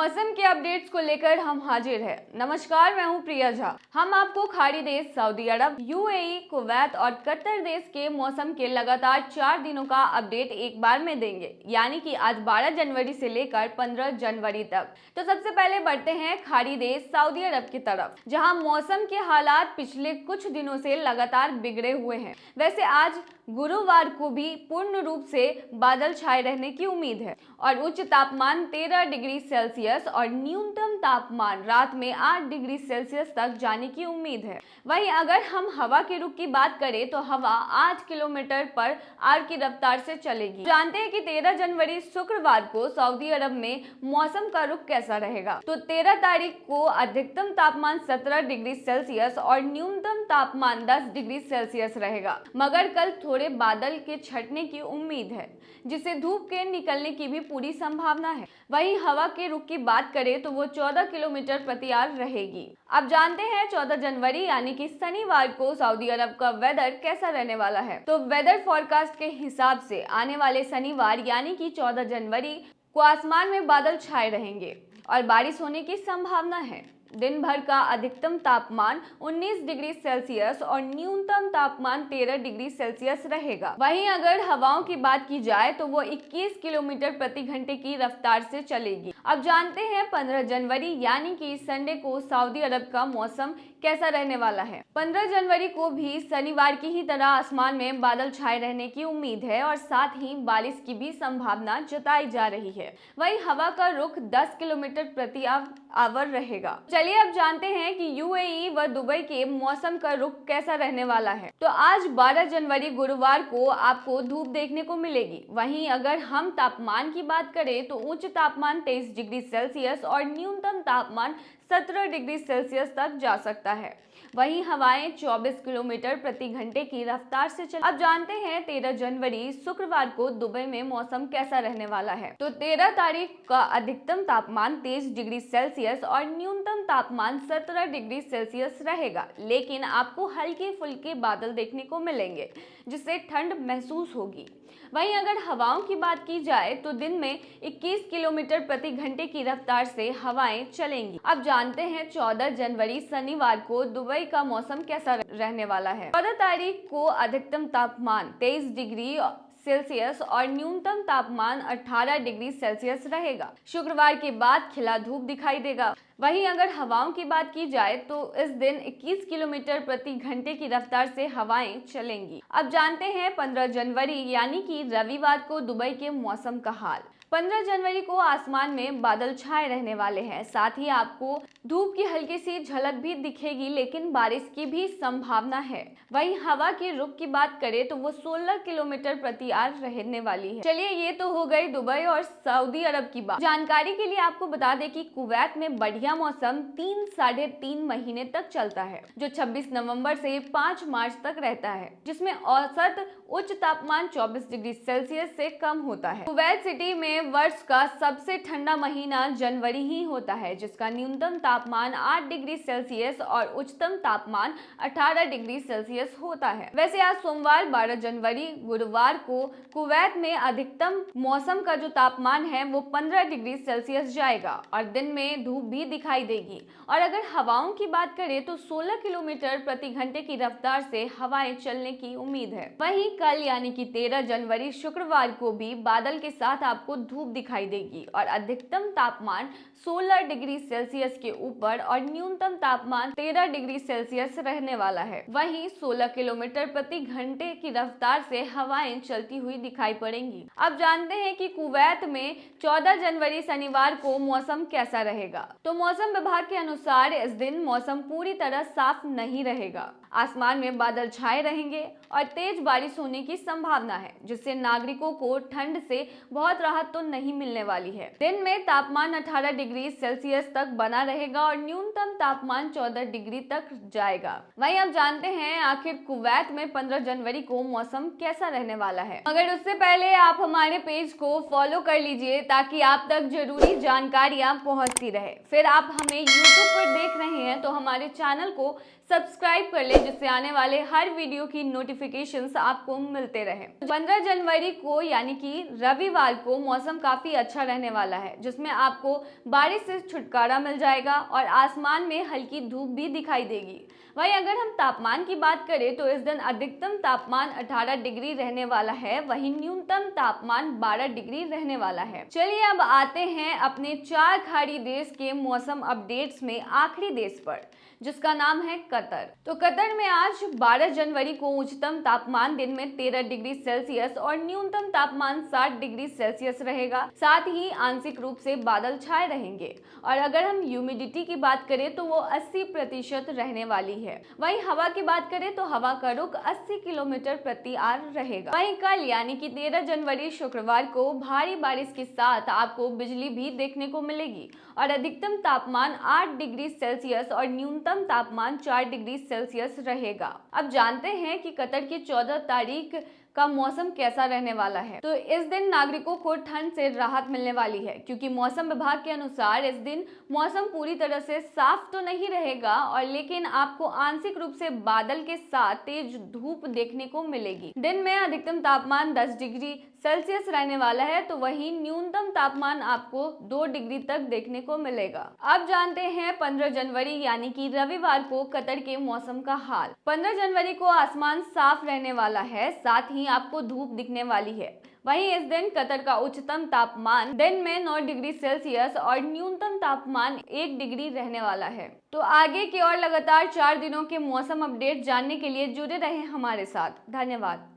मौसम के अपडेट्स को लेकर हम हाजिर हैं। नमस्कार, मैं हूं प्रिया झा। हम आपको खाड़ी देश सऊदी अरब, यूएई, कुवैत और कतर देश के मौसम के लगातार 4 दिनों का अपडेट एक बार में देंगे, यानी कि आज 12 जनवरी से लेकर 15 जनवरी तक। तो सबसे पहले बढ़ते हैं खाड़ी देश सऊदी अरब की तरफ, जहां मौसम के हालात पिछले कुछ दिनों से लगातार बिगड़े हुए हैं। वैसे आज गुरुवार को भी पूर्ण रूप से बादल छाए रहने की उम्मीद है और उच्च तापमान 13 डिग्री सेल्सियस और न्यूनतम तापमान रात में 8 डिग्री सेल्सियस तक जाने की उम्मीद है। वहीं अगर हम हवा के रुख की बात करें तो हवा 8 किलोमीटर पर आवर की रफ्तार से चलेगी। जानते हैं कि 13 जनवरी शुक्रवार को सऊदी अरब में मौसम का रुख कैसा रहेगा। तो 13 तारीख को अधिकतम तापमान 17 डिग्री सेल्सियस और न्यूनतम तापमान 10 डिग्री सेल्सियस रहेगा, मगर कल थोड़े बादल के छटने की उम्मीद है, जिससे धूप के निकलने की भी पूरी संभावना है। वहीं हवा के रुख की बात करें तो वो 14 किलोमीटर प्रति आवर रहेगी। अब जानते हैं 14 जनवरी यानी कि शनिवार को सऊदी अरब का वेदर कैसा रहने वाला है। तो वेदर फोरकास्ट के हिसाब से आने वाले शनिवार यानी कि 14 जनवरी को आसमान में बादल छाए रहेंगे और बारिश होने की संभावना है। दिन भर का अधिकतम तापमान 19 डिग्री सेल्सियस और न्यूनतम तापमान 13 डिग्री सेल्सियस रहेगा। वहीं अगर हवाओं की बात की जाए तो वो 21 किलोमीटर प्रति घंटे की रफ्तार से चलेगी। अब जानते हैं 15 जनवरी यानी कि संडे को सऊदी अरब का मौसम कैसा रहने वाला है। 15 जनवरी को भी शनिवार की ही तरह आसमान में बादल छाए रहने की उम्मीद है और साथ ही बारिश की भी संभावना जताई जा रही है। वहीं हवा का रुख 10 किलोमीटर प्रति आवर रहेगा। चलिए अब जानते हैं कि यूएई व दुबई के मौसम का रुख कैसा रहने वाला है। तो आज 12 जनवरी गुरुवार को आपको धूप देखने को मिलेगी। वहीं अगर हम तापमान की बात करें तो उच्च तापमान 23 डिग्री सेल्सियस और न्यूनतम तापमान 17 डिग्री सेल्सियस तक जा सकता है। वहीं हवाएं 24 किलोमीटर प्रति घंटे की रफ्तार से चल। अब जानते हैं 13 जनवरी शुक्रवार को दुबई में मौसम कैसा रहने वाला है। तो 13 तारीख का अधिकतम तापमान 23 डिग्री सेल्सियस और न्यूनतम तापमान 17 डिग्री सेल्सियस रहेगा, लेकिन आपको हल्के फुल्के बादल देखने को मिलेंगे, जिससे ठंड महसूस होगी। वहीं अगर हवाओं की बात की जाए तो दिन में 21 किलोमीटर प्रति घंटे की रफ्तार से हवाएं चलेंगी। अब जानते हैं 14 जनवरी शनिवार को दुबई का मौसम कैसा रहने वाला है। 14 तारीख को अधिकतम तापमान 23 डिग्री सेल्सियस और न्यूनतम तापमान 18 डिग्री सेल्सियस रहेगा। शुक्रवार के बाद खिला धूप दिखाई देगा। वहीं अगर हवाओं की बात की जाए तो इस दिन 21 किलोमीटर प्रति घंटे की रफ्तार से हवाएं चलेंगी। अब जानते हैं 15 जनवरी यानी कि रविवार को दुबई के मौसम का हाल। 15 जनवरी को आसमान में बादल छाए रहने वाले हैं, साथ ही आपको धूप की हल्की सी झलक भी दिखेगी, लेकिन बारिश की भी संभावना है। वहीं हवा के रुख की बात करें तो वो 16 किलोमीटर प्रति आवर रहने वाली है। चलिए, ये तो हो गई दुबई और सऊदी अरब की बात। जानकारी के लिए आपको बता दें कि कुवैत में बढ़िया मौसम 3-3.5 महीने तक चलता है, जो 26 नवंबर से 5 मार्च तक रहता है, जिसमें औसत उच्च तापमान 24 डिग्री सेल्सियस से कम होता है। कुवैत सिटी में वर्ष का सबसे ठंडा महीना जनवरी ही होता है, जिसका न्यूनतम तापमान 8 डिग्री सेल्सियस और उच्चतम तापमान 18 डिग्री सेल्सियस होता है। वैसे आज सोमवार 12 जनवरी गुरुवार को कुवैत में अधिकतम मौसम का जो तापमान है वो 15 डिग्री सेल्सियस जाएगा और दिन में धूप भी दिखाई देगी। और अगर हवाओं की बात करें तो 16 किलोमीटर प्रति घंटे की रफ्तार से हवाएं चलने की उम्मीद है। वहीं कल यानी कि 13 जनवरी शुक्रवार को भी बादल के साथ आपको धूप दिखाई देगी और अधिकतम तापमान 16 डिग्री सेल्सियस के ऊपर और न्यूनतम तापमान 13 डिग्री सेल्सियस रहने वाला है। वहीं 16 किलोमीटर प्रति घंटे की रफ्तार से हवाएं चलती हुई दिखाई पड़ेंगी। अब जानते हैं कि कुवैत में 14 जनवरी शनिवार को मौसम कैसा रहेगा। तो मौसम विभाग के अनुसार इस दिन मौसम पूरी तरह साफ नहीं रहेगा। आसमान में बादल छाए रहेंगे और तेज बारिश होने की संभावना है, जिससे नागरिकों को ठंड से बहुत राहत तो नहीं मिलने वाली है। दिन में तापमान 18 डिग्री सेल्सियस तक बना रहेगा और न्यूनतम तापमान 14 डिग्री तक जाएगा। वहीं अब जानते हैं आखिर कुवैत में 15 जनवरी को मौसम कैसा रहने वाला है। मगर उससे पहले आप हमारे पेज को फॉलो कर लीजिए ताकि आप तक जरूरी जानकारियां पहुंचती रहे। फिर आप हमें यूट्यूब पर देख रहे हैं तो हमारे चैनल को सब्सक्राइब कर ले, जिससे आने वाले हर वीडियो की नोटिफिकेशंस आपको मिलते रहे। 15 जनवरी को यानी कि रविवार को मौसम काफी अच्छा रहने वाला है, जिसमें आपको बारिश से छुटकारा मिल जाएगा और आसमान में हल्की धूप भी दिखाई देगी। वहीं अगर हम तापमान की बात करें तो इस दिन अधिकतम तापमान 18 डिग्री रहने वाला है, वहीं न्यूनतम तापमान 12 डिग्री रहने वाला है। चलिए अब आते हैं अपने 4 खाड़ी देश के मौसम अपडेट्स में आखिरी देश पर, जिसका नाम है कतर। तो कतर में आज 12 जनवरी को उच्चतम तापमान दिन में 13 डिग्री सेल्सियस और न्यूनतम तापमान 7 डिग्री सेल्सियस रहेगा। साथ ही आंशिक रूप से बादल छाए रहेंगे और अगर हम ह्यूमिडिटी की बात करें तो वो 80% रहने वाली है। वहीं हवा की बात करें तो हवा का रुख 80 किलोमीटर प्रति आवर रहेगा। वहीं कल यानी कि 13 जनवरी शुक्रवार को भारी बारिश के साथ आपको बिजली भी देखने को मिलेगी और अधिकतम तापमान 8 डिग्री सेल्सियस और न्यूनतम तापमान 4 डिग्री सेल्सियस रहेगा। अब जानते हैं कि कतर की 14 तारीख का मौसम कैसा रहने वाला है। तो इस दिन नागरिकों को ठंड से राहत मिलने वाली है, क्योंकि मौसम विभाग के अनुसार इस दिन मौसम पूरी तरह से साफ तो नहीं रहेगा और लेकिन आपको आंशिक रूप से बादल के साथ तेज धूप देखने को मिलेगी। दिन में अधिकतम तापमान 10 डिग्री सेल्सियस रहने वाला है, तो वहीं न्यूनतम तापमान आपको 2 डिग्री तक देखने को मिलेगा। अब जानते हैं 15 जनवरी यानी कि रविवार को कतर के मौसम का हाल। 15 जनवरी को आसमान साफ रहने वाला है, साथ ही आपको धूप दिखने वाली है। वहीं इस दिन कतर का उच्चतम तापमान दिन में 9 डिग्री सेल्सियस और न्यूनतम तापमान 1 डिग्री रहने वाला है। तो आगे की और लगातार 4 दिनों के मौसम अपडेट जानने के लिए जुड़े रहें हमारे साथ। धन्यवाद।